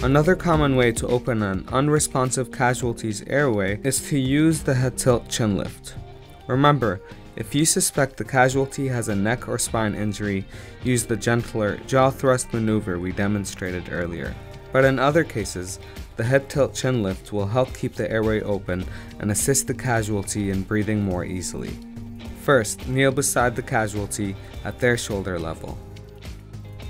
Another common way to open an unresponsive casualty's airway is to use the head tilt chin lift. Remember, if you suspect the casualty has a neck or spine injury, use the gentler jaw thrust maneuver we demonstrated earlier. But in other cases, the head tilt chin lift will help keep the airway open and assist the casualty in breathing more easily. First, kneel beside the casualty at their shoulder level.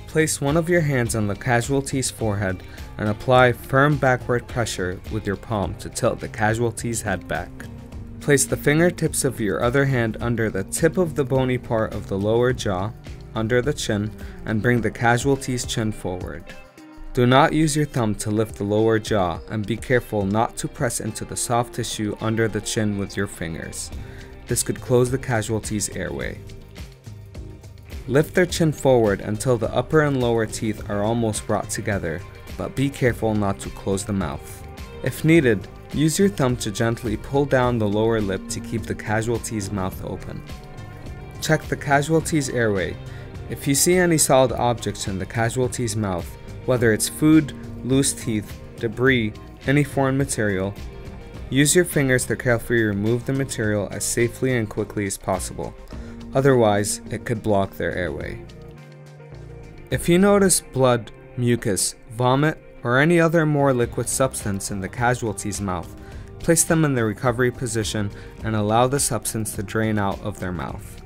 Place one of your hands on the casualty's forehead and apply firm backward pressure with your palm to tilt the casualty's head back. Place the fingertips of your other hand under the tip of the bony part of the lower jaw, under the chin, and bring the casualty's chin forward. Do not use your thumb to lift the lower jaw, and be careful not to press into the soft tissue under the chin with your fingers. This could close the casualty's airway. Lift their chin forward until the upper and lower teeth are almost brought together, but be careful not to close the mouth. If needed, use your thumb to gently pull down the lower lip to keep the casualty's mouth open. Check the casualty's airway. If you see any solid objects in the casualty's mouth, whether it's food, loose teeth, debris, any foreign material, use your fingers to carefully remove the material as safely and quickly as possible. Otherwise, it could block their airway. If you notice blood, mucus, vomit, or any other more liquid substance in the casualty's mouth, place them in the recovery position and allow the substance to drain out of their mouth.